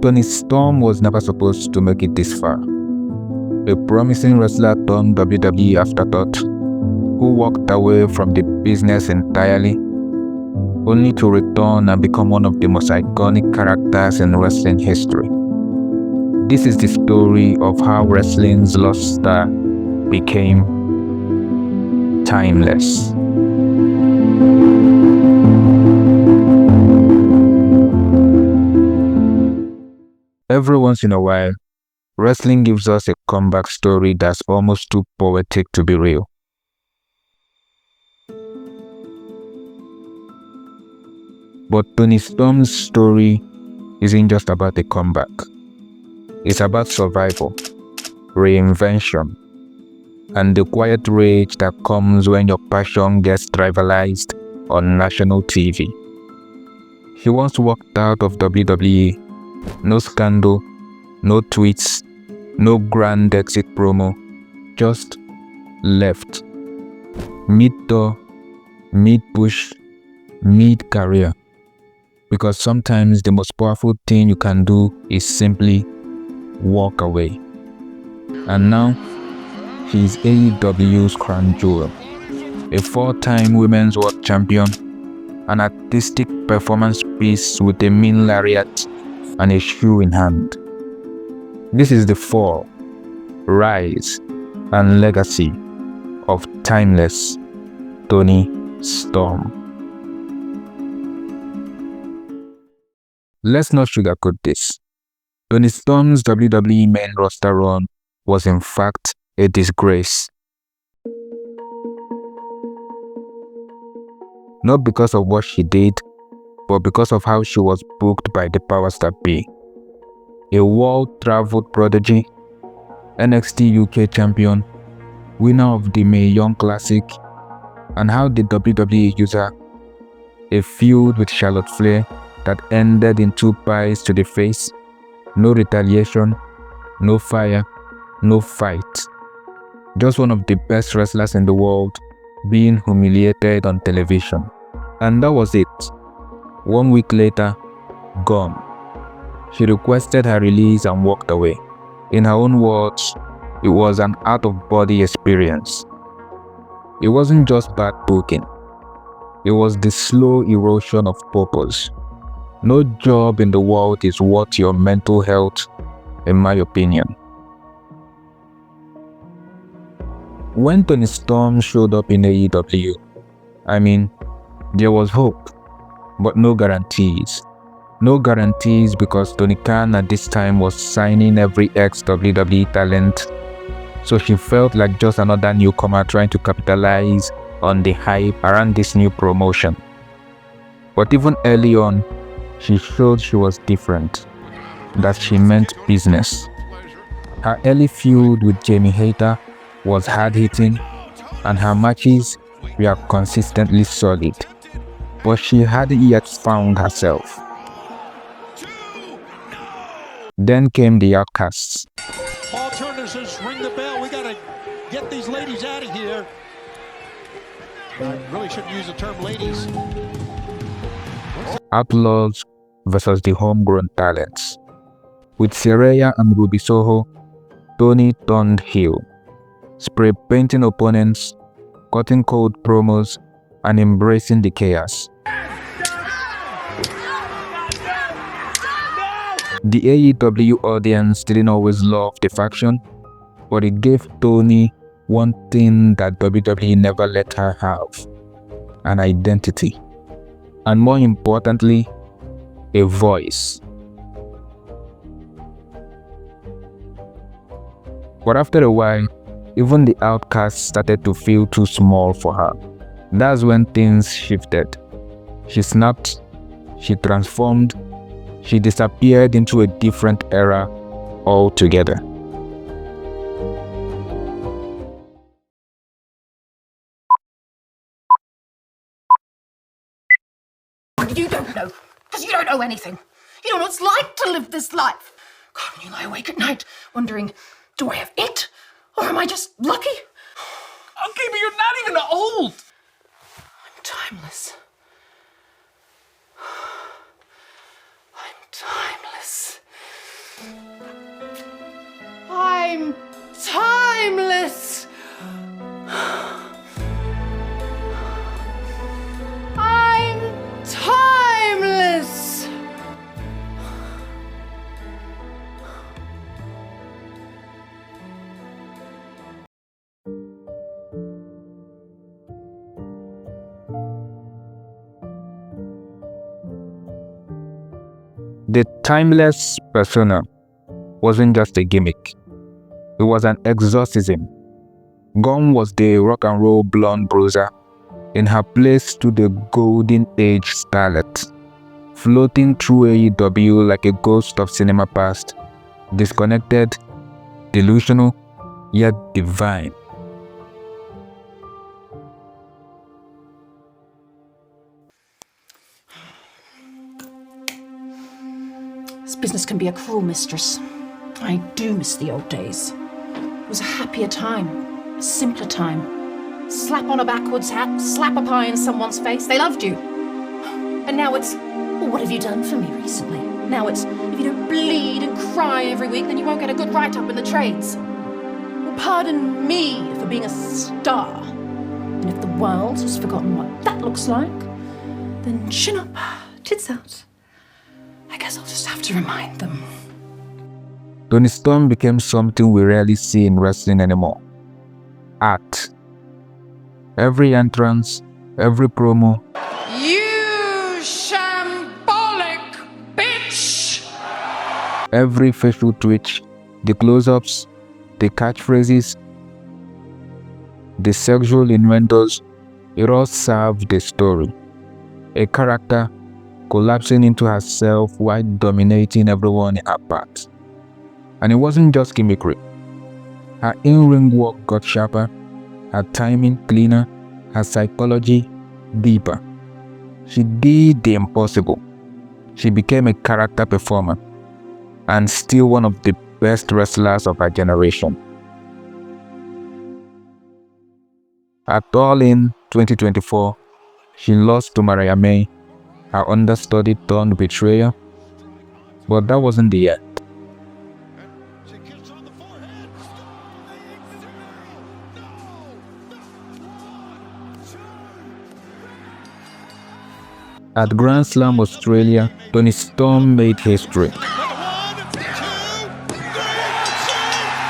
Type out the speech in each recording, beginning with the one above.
Toni Storm was never supposed to make it this far. A promising wrestler turned WWE afterthought, who walked away from the business entirely, only to return and become one of the most iconic characters in wrestling history. This is the story of how wrestling's lost star became timeless. Every once in a while, wrestling gives us a comeback story that's almost too poetic to be real. But Toni Storm's story isn't just about a comeback. It's about survival, reinvention, and the quiet rage that comes when your passion gets trivialized on national TV. She once walked out of WWE, no scandal, no tweets, no grand exit promo, just left. Mid-door, mid-push, mid-career. Because sometimes the most powerful thing you can do is simply walk away. And now, she's AEW's crown jewel, a 4-time Women's World Champion, an artistic performance piece with a mean lariat and a shoe in hand. This is the fall, rise, and legacy of timeless Toni Storm. Let's not sugarcoat this. Toni Storm's WWE main roster run was in fact a disgrace. Not because of what she did, but because of how she was booked by the powers that be. A world-traveled prodigy, NXT UK champion, winner of the Mae Young Classic, and how the WWE used her, a feud with Charlotte Flair that ended in 2 pies to the face, no retaliation, no fire, no fight. Just one of the best wrestlers in the world being humiliated on television. And that was it. 1 week later, gone. She requested her release and walked away. In her own words, it was an out-of-body experience. It wasn't just bad booking. It was the slow erosion of purpose. No job in the world is worth your mental health, in my opinion. When Toni Storm showed up in AEW, there was hope, but no guarantees. No guarantees because Tony Khan at this time was signing every ex-WWE talent, so she felt like just another newcomer trying to capitalize on the hype around this new promotion. But even early on, she showed she was different, that she meant business. Her early feud with Jamie Hayter was hard-hitting, and her matches were consistently solid. But she hadn't yet found herself. Then came the Outcasts. Paul Turner says, ring the bell. We gotta get these ladies out of here. I really shouldn't use the term ladies. Outlaws versus the homegrown talents. With Saraya and Ruby Soho, Toni turned heel, spray painting opponents, cutting cold promos, and embracing the chaos. The AEW audience didn't always love the faction, but it gave Toni one thing that WWE never let her have: an identity. And more importantly, a voice. But after a while, even the Outcasts started to feel too small for her. That's when things shifted. She snapped, she transformed, she disappeared into a different era altogether. You don't know, because you don't know anything. You don't know what it's like to live this life. God, when you lie awake at night, wondering, do I have it? Or am I just lucky? Okay, but you're not even old. I'm timeless. I'm timeless. I'm timeless. I'm timeless. The timeless persona wasn't just a gimmick. It was an exorcism. Gone was the rock and roll blonde bruiser. In her place stood the golden age starlet, floating through AEW like a ghost of cinema past, disconnected, delusional, yet divine. This business can be a cruel mistress. I do miss the old days. It was a happier time, a simpler time. Slap on a backwards hat, slap a pie in someone's face, they loved you. And now it's, well, what have you done for me recently? Now it's, if you don't bleed and cry every week, then you won't get a good write-up in the trades. Well, pardon me for being a star. And if the world has forgotten what that looks like, then chin up, tits out. I guess I'll just have to remind them. Toni Storm became something we rarely see in wrestling anymore. Art. Every entrance, every promo. You shambolic bitch! Every facial twitch, the close-ups, the catchphrases, the sexual innuendos, it all served the story. A character collapsing into herself while dominating everyone in her path. And it wasn't just gimmickry. Her in-ring work got sharper, her timing cleaner, her psychology deeper. She did the impossible. She became a character performer and still one of the best wrestlers of her generation. At All In 2024, she lost to Mariah May, her understudy turned betrayer, but that wasn't the end. She kissed on the forehead. At Grand Slam Australia, Toni Storm made history. One, two, three,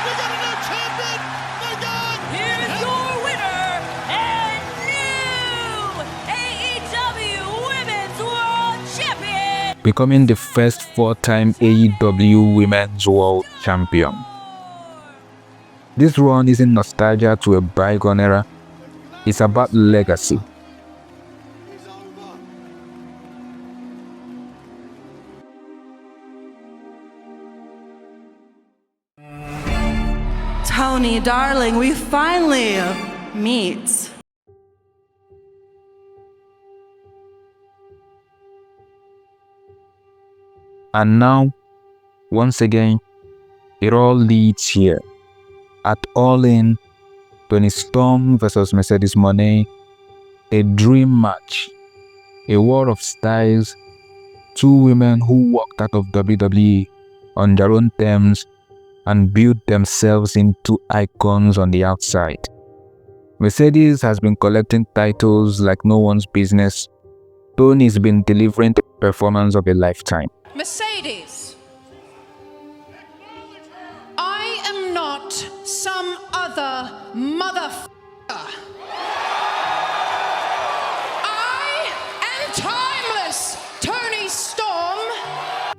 we got a new champion. My God! Here's your winner and new AEW Women's World Champion, Becoming the first four-time AEW Women's World Champion. This run isn't nostalgia to a bygone era, it's about legacy. He's over. Toni, darling, we finally meet. And now, once again, it all leads here. At All In, Toni Storm versus Mercedes Moné, a dream match, a war of styles, two women who walked out of WWE on their own terms and built themselves into icons on the outside. Mercedes has been collecting titles like no one's business. Toni's been delivering the performance of a lifetime. Mercedes, I am not some other motherfucker. I am timeless, Toni Storm.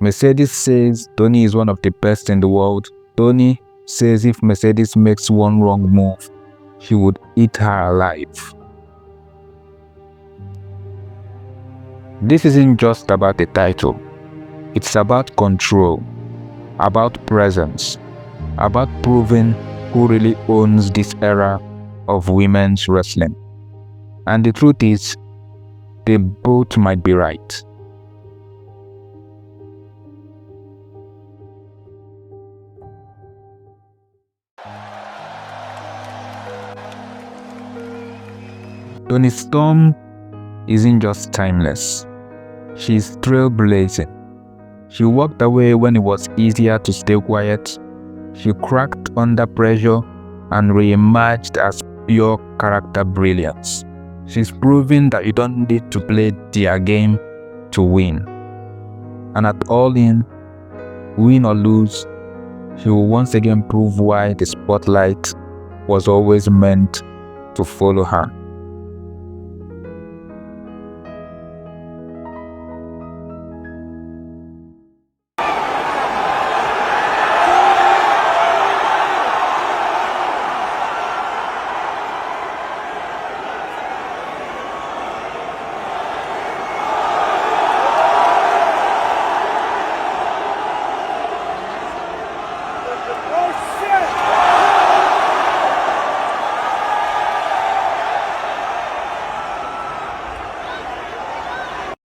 Mercedes says Toni is one of the best in the world. Toni says if Mercedes makes one wrong move, she would eat her alive. This isn't just about the title. It's about control, about presence, about proving who really owns this era of women's wrestling. And the truth is, they both might be right. Toni Storm isn't just timeless. She's trailblazing. She walked away when it was easier to stay quiet. She cracked under pressure and re-emerged as pure character brilliance. She's proving that you don't need to play their game to win. And at All In, win or lose, she will once again prove why the spotlight was always meant to follow her.